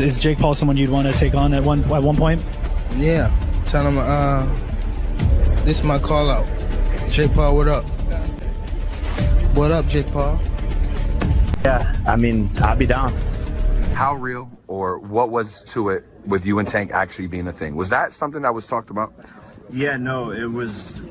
Is Jake Paul someone you'd want to take on at one point? Yeah. Tell him this is my call out. Jake Paul, what up? What up, Jake Paul? Yeah, I mean, I'll be down. How real or what was to it with you and Tank actually being a thing? Was that something that was talked about? Yeah, no, it was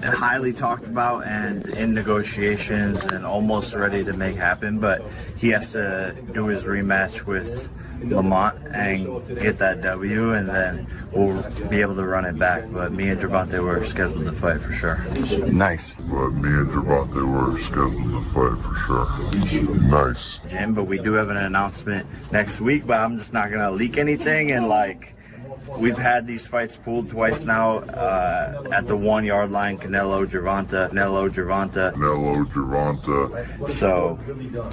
highly talked about and in negotiations and almost ready to make happen, but he has to do his rematch with Lamont and get that W, and then we'll be able to run it back. But me and Gervonta were scheduled to fight for sure. Nice. But me and Gervonta were scheduled to fight for sure. Nice. Jim, but we do have an announcement next week, but I'm just not gonna leak anything. And we've had these fights pulled twice now at the 1 yard line. Canelo Gervonta. So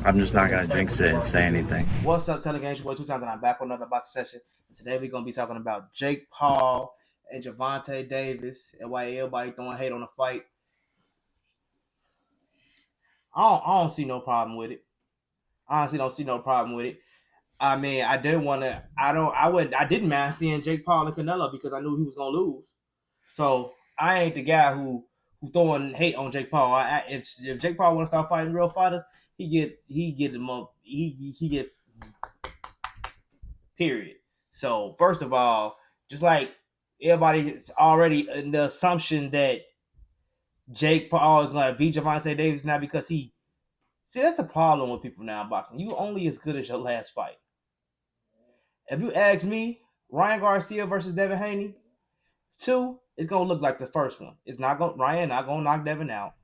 I'm just not gonna jinx it and say anything. What's up, Telegram? Your boy 2 times, and I'm back with another boxing session. And today we're gonna be talking about Jake Paul and Gervonta Davis and why everybody throwing hate on the fight. I don't see no problem with it. Honestly, don't see no problem with it. I mean, I didn't mind seeing Jake Paul and Canelo because I knew he was gonna lose. So I ain't the guy who throwing hate on Jake Paul. If Jake Paul want to start fighting real fighters, he get them up. He get period. So first of all, just like everybody's already in the assumption that Jake Paul is gonna beat Gervonta Davis now because that's the problem with people now in boxing. You only as good as your last fight. If you ask me, Ryan Garcia versus Devin Haney, 2 is gonna look like the first one. Ryan not gonna knock Devin out.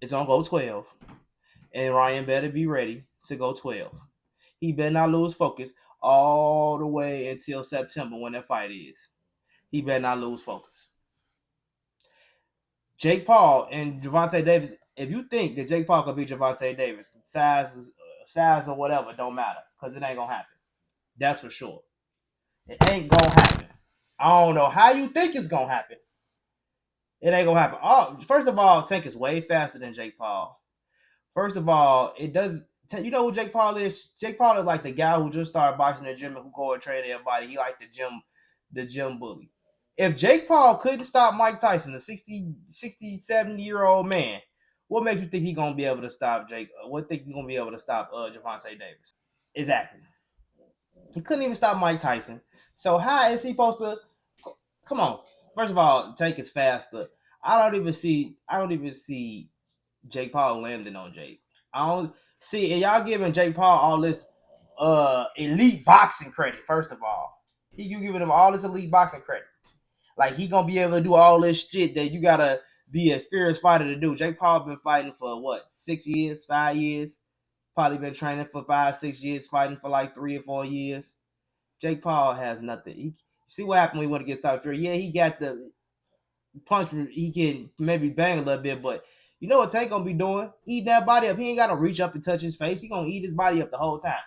It's gonna go 12, and Ryan better be ready to go 12. He better not lose focus all the way until September when that fight is. He better not lose focus. Jake Paul and Gervonta Davis. If you think that Jake Paul could beat Gervonta Davis, size or whatever don't matter because it ain't gonna happen. That's for sure. It ain't gonna happen. I don't know how you think it's gonna happen. It ain't gonna happen. First of all, Tank is way faster than Jake Paul. First of all, it does. You know who Jake Paul is? Jake Paul is like the guy who just started boxing in the gym and who go and train everybody. He like the gym bully. If Jake Paul couldn't stop Mike Tyson, the 67-year-old man, what makes you think he's gonna be able to stop Jake? What think he's gonna be able to stop Gervonta Davis? Exactly. He couldn't even stop Mike Tyson. So how is he supposed to? Come on. First of all, Tank is faster. I don't even see Jake Paul landing on Jake. I don't see. And y'all giving Jake Paul all this elite boxing credit. First of all, you giving him all this elite boxing credit. Like he gonna be able to do all this shit that you gotta be an experienced fighter to do. Jake Paul been fighting for what, 6 years, 5 years? Probably been training for 5, 6 years, fighting for like 3 or 4 years. Jake Paul has nothing. See what happened when he went against Tyler Fury. Yeah, he got the punch. He can maybe bang a little bit, but you know what Tank gonna be doing? Eat that body up. He ain't gotta reach up and touch his face. He gonna eat his body up the whole time.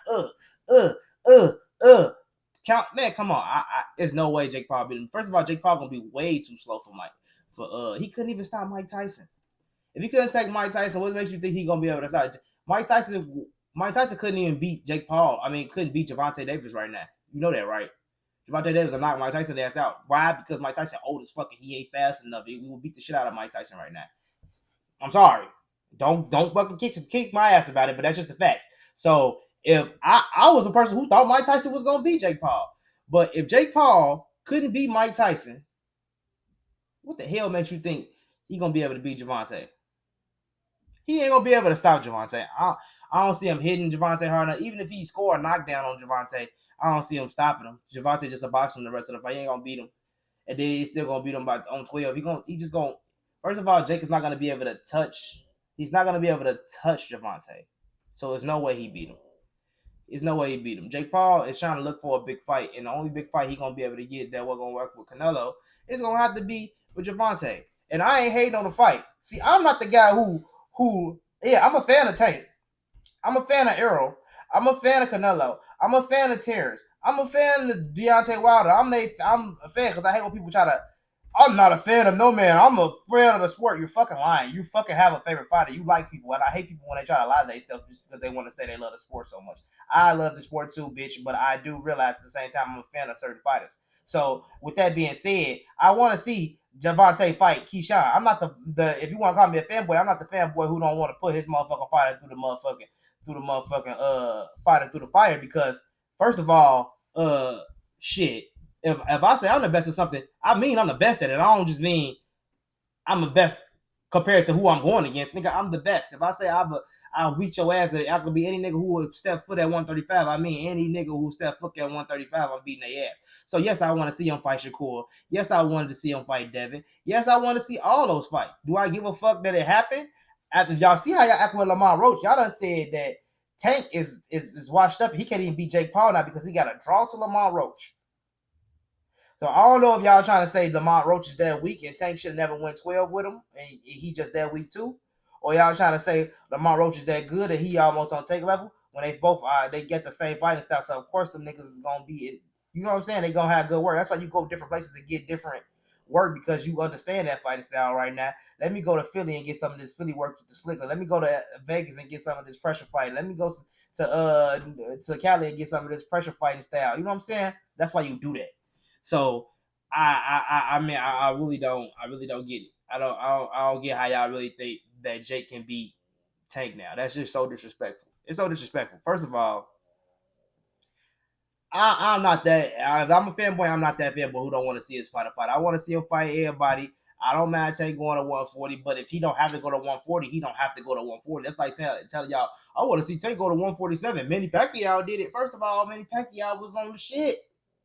Count, man, come on. There's no way Jake Paul beat him. First of all, Jake Paul gonna be way too slow for Mike. He couldn't even stop Mike Tyson. If he couldn't take Mike Tyson, what makes you think he gonna be able to stop Mike Tyson? Mike Tyson couldn't even beat Jake Paul. I mean, couldn't beat Gervonta Davis right now. You know that, right? Gervonta Davis will knock Mike Tyson ass out. Why? Because Mike Tyson old as fuck and he ain't fast enough. We will beat the shit out of Mike Tyson right now. I'm sorry. Don't fucking kick my ass about it, but that's just the facts. So if I was a person who thought Mike Tyson was gonna beat Jake Paul, but if Jake Paul couldn't beat Mike Tyson, what the hell makes you think he gonna be able to beat Gervonta? He ain't gonna be able to stop Gervonta. I don't see him hitting Gervonta hard enough. Even if he score a knockdown on Gervonta, I don't see him stopping him. Gervonta just a boxer the rest of the fight. He ain't gonna beat him, and then he's still gonna beat him on 12. He just gonna. First of all, Jake is not gonna be able to touch. He's not gonna be able to touch Gervonta, so there's no way he beat him. There's no way he beat him. Jake Paul is trying to look for a big fight, and the only big fight he gonna be able to get that we're gonna work with Canelo is gonna have to be with Gervonta. And I ain't hating on the fight. See, I'm not the guy who I'm a fan of Tank. I'm a fan of Errol. I'm a fan of Canelo. I'm a fan of Terrence. I'm a fan of Deontay Wilder. I'm a fan because I hate when people try to I'm not a fan of no man. I'm a fan of the sport. You're fucking lying. You fucking have a favorite fighter. You like people, and I hate people when they try to lie to themselves just because they want to say they love the sport so much. I love the sport too, bitch, but I do realize at the same time I'm a fan of certain fighters. So with that being said, I want to see Gervonta fight Keyshawn. I'm not the if you want to call me a fanboy, I'm not the fanboy who don't want to put his motherfucking fighter through the motherfucking fighter through the fire because first of all, shit. If I say I'm the best at something, I mean I'm the best at it. I don't just mean I'm the best compared to who I'm going against. Nigga, I'm the best. If I say I'll beat your ass, I could be any nigga who would step foot at 135. I mean any nigga who step foot at 135, I'm beating their ass. So yes, I want to see him fight Shakur. Yes, I wanted to see him fight Devin. Yes, I want to see all those fights. Do I give a fuck that it happened? After y'all see how y'all act with Lamar Roach, y'all done said that Tank is washed up. He can't even beat Jake Paul now because he got a draw to Lamar Roach. So I don't know if y'all trying to say Lamont Roach is that weak and Tank should have never went 12 with him and he just that weak too, or y'all trying to say Lamont Roach is that good and he almost on Tank level when they both they get the same fighting style. So of course them niggas is gonna be, you know what I'm saying? They gonna have good work. That's why you go different places to get different work because you understand that fighting style right now. Let me go to Philly and get some of this Philly work with the Slicker. Let me go to Vegas and get some of this pressure fighting. Let me go to Cali and get some of this pressure fighting style. You know what I'm saying? That's why you do that. So I mean I really don't get it. I don't get how y'all really think that Jake can beat Tank now. That's just so disrespectful. It's so disrespectful. First of all, I'm not that. If I'm a fanboy, I'm not that fanboy who don't want to see his fight a fight. I want to see him fight everybody. I don't mind Tank going to 140, but if he don't have to go to 140, he don't have to go to 140. That's like telling y'all, I want to see Tank go to 147. Manny Pacquiao did it. First of all, Manny Pacquiao was on the shit.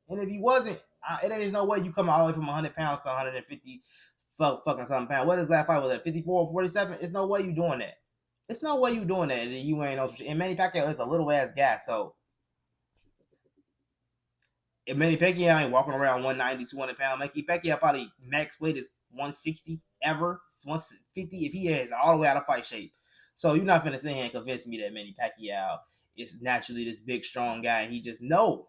And if he wasn't, it ain't no way you come all the way from 100 pounds to 150 fucking something pounds. What is that fight? Was that 54 or 47? It's no way you doing that. It's no way you doing that. You ain't no. And Manny Pacquiao is a little ass guy, so if Manny Pacquiao ain't walking around 190, 200 pounds, Manny Pacquiao probably max weight is 160 ever, 150 if he is all the way out of fight shape. So you're not finna sit here and convince me that Manny Pacquiao is naturally this big, strong guy. And he just no.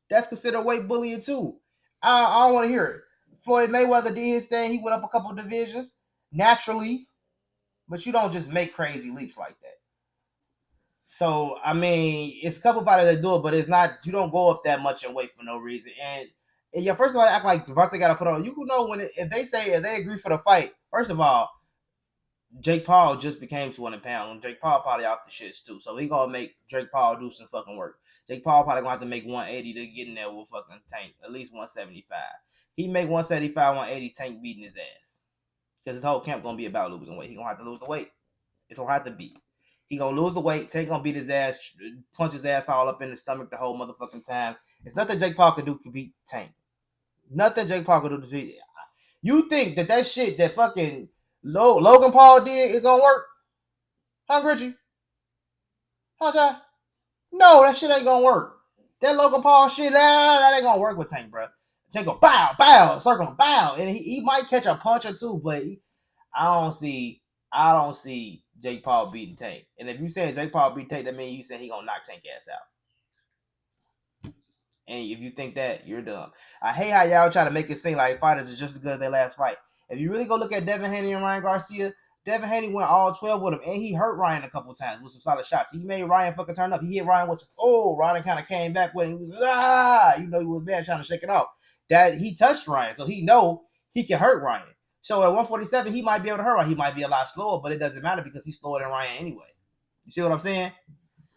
That's considered weight bullying too. I don't want to hear it. Floyd Mayweather did his thing. He went up a couple of divisions naturally, but you don't just make crazy leaps like that. So I mean, it's a couple of fighters that do it, but it's not. You don't go up that much in weight for no reason. And yeah, first of all, act like Gervonta got to put on. You can know if they agree for the fight. First of all, Jake Paul just became 200 pounds. And Jake Paul probably off the shits too. So he gonna make Jake Paul do some fucking work. Jake Paul probably gonna have to make 180 to get in there with fucking Tank. At least 175. He make 175, 180, Tank beating his ass. Because his whole camp gonna be about losing weight. He gonna have to lose the weight. It's gonna have to be. He gonna lose the weight. Tank gonna beat his ass, punch his ass all up in the stomach the whole motherfucking time. It's nothing Jake Paul can do to beat Tank. Nothing Jake Paul can do to beat. You think that shit that fucking Logan Paul did is gonna work? Huh, Richie? Huh, Jai? No, that shit ain't gonna work. That Logan Paul shit, that ain't gonna work with Tank, bro. Tank go bow, bow, circle, bow, and he might catch a punch or two, but I don't see Jake Paul beating Tank. And if you saying Jake Paul beat Tank, that means you saying he gonna knock Tank ass out. And if you think that, you're dumb. I hate how y'all try to make it seem like fighters is just as good as their last fight. If you really go look at Devin Haney and Ryan Garcia, Devin Haney went all 12 with him, and he hurt Ryan a couple times with some solid shots. He made Ryan fucking turn up. He hit Ryan with Ryan kind of came back with it. He was he was bad trying to shake it off. That he touched Ryan, so he know he can hurt Ryan. So at 147, he might be able to hurt Ryan. He might be a lot slower, but it doesn't matter because he's slower than Ryan anyway. You see what I'm saying?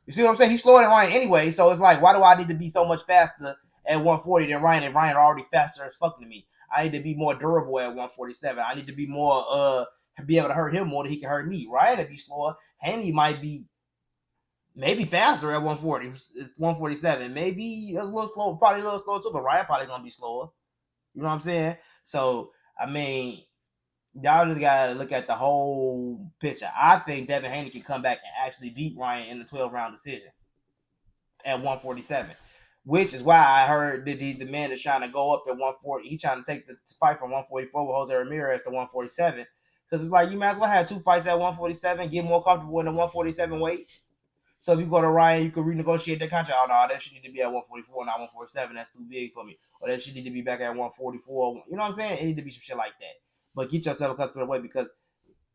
He's slower than Ryan anyway, so it's like, why do I need to be so much faster at 140 than Ryan? And Ryan already faster as fuck to me. I need to be more durable at 147. I need to be more be able to hurt him more than he can hurt me. Ryan to be slower. Haney might be maybe faster at 147. Maybe a little slow, probably a little slower too, but Ryan probably gonna be slower. You know what I'm saying? So I mean, y'all just gotta look at the whole picture. I think Devin Haney can come back and actually beat Ryan in the 12-round decision at 147, which is why I heard that the man is trying to go up at 140. He's trying to take the fight from 144 with Jose Ramirez to 147. Because it's like, you might as well have two fights at 147, get more comfortable in the 147 weight. So if you go to Ryan, you can renegotiate that contract. Oh no, that shit need to be at 144, not 147. That's too big for me. Or that shit need to be back at 144. You know what I'm saying? It need to be some shit like that. But get yourself a customer away because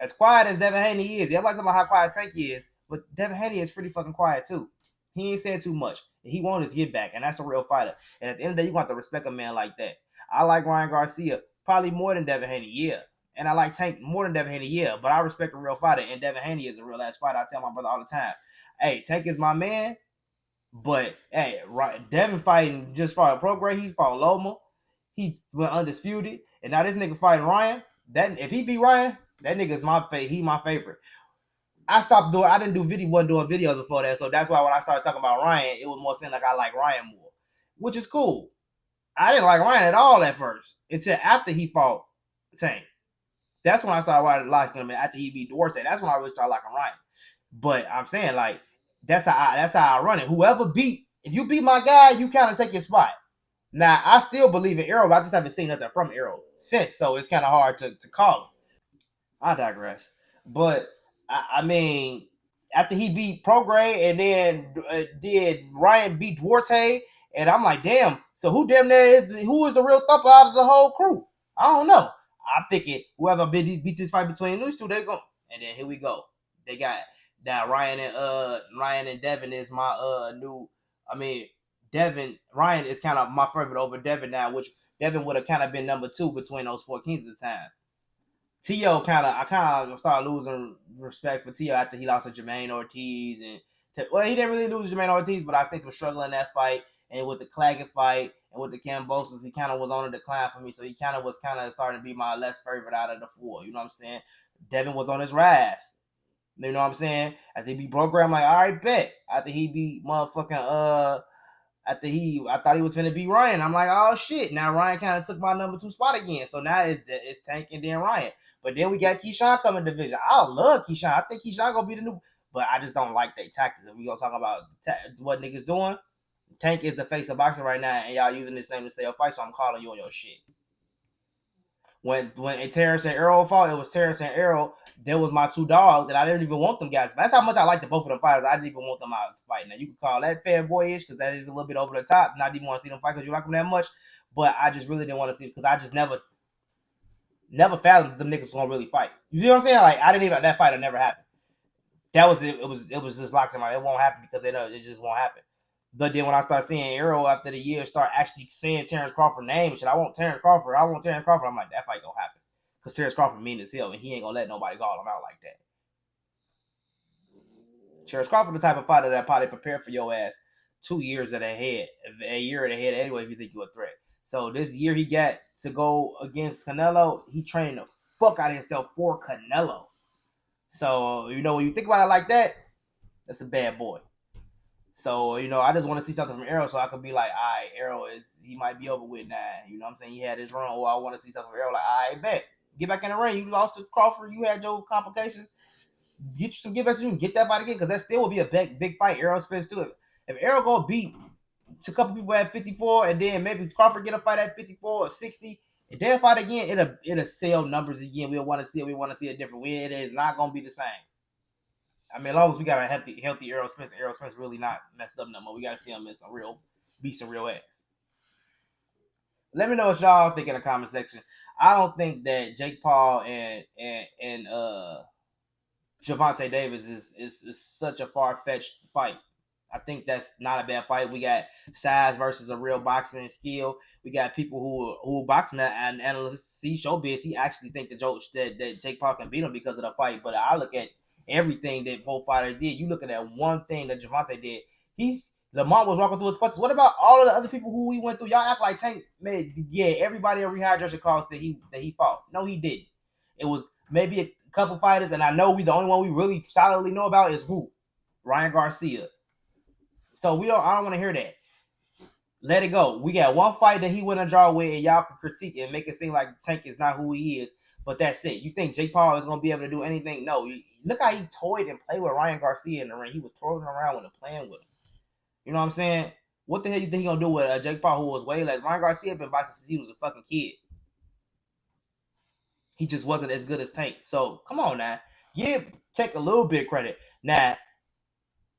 as quiet as Devin Haney is, everybody's talking about how quiet Tank is, but Devin Haney is pretty fucking quiet too. He ain't saying too much. He wants his get back, and that's a real fighter. And at the end of the day, you want to respect a man like that. I like Ryan Garcia probably more than Devin Haney, yeah. And I like Tank more than Devin Haney, yeah. But I respect a real fighter, and Devin Haney is a real ass fighter. I tell my brother all the time, hey, Tank is my man, but hey, Devin fighting just fought Prograis. He fought Loma. He went undisputed, and now this nigga fighting Ryan. That if he beat Ryan, that nigga's my favorite. I wasn't doing videos before that, so that's why when I started talking about Ryan, it was more saying like I like Ryan more, which is cool. I didn't like Ryan at all at first until after he fought Tank. That's when I started liking him. After he beat Duarte, that's when I really started liking Ryan. But I'm saying like that's how I run it. If you beat my guy, you kind of take your spot. Now I still believe in Arrow, but I just haven't seen nothing from Arrow since, so it's kind of hard to call him. I digress. But I mean, after he beat Prograis and then did Ryan beat Duarte, and I'm like, damn. So who is the real thumper out of the whole crew? I don't know. I'm thinking whoever beat this fight between those two, they go. And then here we go. They got now Ryan and Devin is my new. I mean, Ryan is kind of my favorite over Devin now, which Devin would have kind of been number 2 between those 4 kings at the time. I kind of started losing respect for Tio after he lost to Jermaine Ortiz, he didn't really lose to Jermaine Ortiz, but I think him struggling in that fight, and with the Claggett fight and with the Cambosos, he kind of was on a decline for me, so he kind of starting to be my less favorite out of the 4. You know what I'm saying? Devin was on his rise. You know what I'm saying? After he beat Broker, I'm like, all right, bet. After he beat motherfucking I thought he was gonna beat Ryan. I'm like, oh shit. Now Ryan kind of took my number 2 spot again. So now it's Tank and then Ryan. But then we got Keyshawn coming division. I love Keyshawn. I think Keyshawn gonna be the new, but I just don't like their tactics. If we gonna talk about what niggas doing, Tank is the face of boxing right now, and y'all using this name to say a fight. So I'm calling you on your shit. When Terrence and Errol fought, it was Terrence and Errol. There was my 2 dogs, and I didn't even want them guys. That's how much I liked both of them fighters. I didn't even want them out fighting. Now you can call that fanboyish because that is a little bit over the top. Not even want to see them fight because you like them that much. But I just really didn't want to see because I just never fathomed them niggas gonna really fight. You see what I'm saying? Like I didn't even that fight never happened. That was it. It was just locked in my. It won't happen because they know it just won't happen. But then when I start seeing Errol after the year start actually saying Terrence Crawford name and shit, I want Terrence Crawford. I'm like, that fight gonna happen. Because Terrence Crawford mean as hell, and he ain't gonna let nobody call him out like that. Terrence Crawford the type of fighter that probably prepared for your ass 2 years ahead, a year ahead anyway if you think you're a threat. So this year he got to go against Canelo. He trained the fuck out of himself for Canelo. So, when you think about it like that, that's a bad boy. So, I just want to see something from Errol so I could be like, all right, Errol he might be over with now. You know what I'm saying? He had his run. I want to see something from Errol. Like, all right, bet. Get back in the ring. You lost to Crawford. You had your complications. Get you some get back so you can get that fight again because that still will be a big fight. Errol Spence too. If Errol gonna beat a couple people at 54 and then maybe Crawford get a fight at 54 or 60, if they fight again, it'll sell numbers again. We'll want to see it. We want to see a different way. It is not gonna be the same. I mean, as long as we got a healthy Errol Spence really not messed up no more. We gotta see him be some real ass. Let me know what y'all think in the comment section. I don't think that Jake Paul and Gervonta Davis is such a far-fetched fight. I think that's not a bad fight. We got size versus a real boxing skill. We got people who boxing and analysts see showbiz. He actually think that Jake Paul can beat him because of the fight. But I look at everything that both fighters did. You look at that one thing that Gervonta did. Lamont was walking through his punches. What about all of the other people who he went through? Y'all act like Tank made everybody a rehydration course that he fought. No, he didn't. It was maybe a couple fighters, and I know the only one we really solidly know about is Ryan Garcia. So I don't want to hear that. Let it go. We got one fight that he went a draw with, and y'all can critique it and make it seem like Tank is not who he is. But that's it. You think Jake Paul is going to be able to do anything? No. Look how he toyed and played with Ryan Garcia in the ring. He was twirling around with him, playing with him. You know what I'm saying? What the hell you think he going to do with Jake Paul, who was way less? Ryan Garcia had been boxing since he was a fucking kid. He just wasn't as good as Tank. So, come on now. Give Tank a little bit of credit. Now,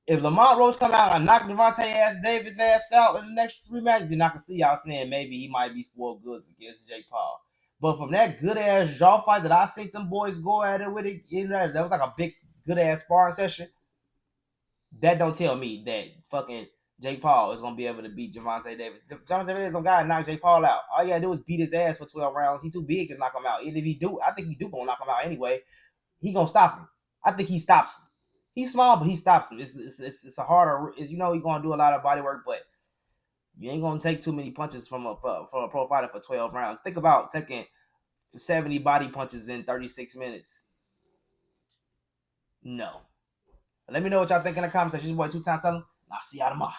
If Lamont Roach come out and knock Gervonta Davis ass out in the next rematch, then I can see y'all saying maybe he might be spoiled goods against Jake Paul. But from that good ass jaw fight that I seen them boys go at it with it, that was like a big good ass sparring session. That don't tell me that fucking Jake Paul is gonna be able to beat Gervonta Davis. Gervonta Davis is some guy knock Jake Paul out. All you gotta do is beat his ass for 12 rounds. He's too big to knock him out. And if he do, I think he do gonna knock him out anyway. He gonna stop him. I think he stops him. He's small, but he stops him. It's a harder. He's gonna do a lot of body work, but you ain't gonna take too many punches from a pro fighter for 12 rounds. Think about taking 70 body punches in 36 minutes. No. Let me know what y'all think in the comments section. Your boy 2 Times Selling. I'll see y'all tomorrow.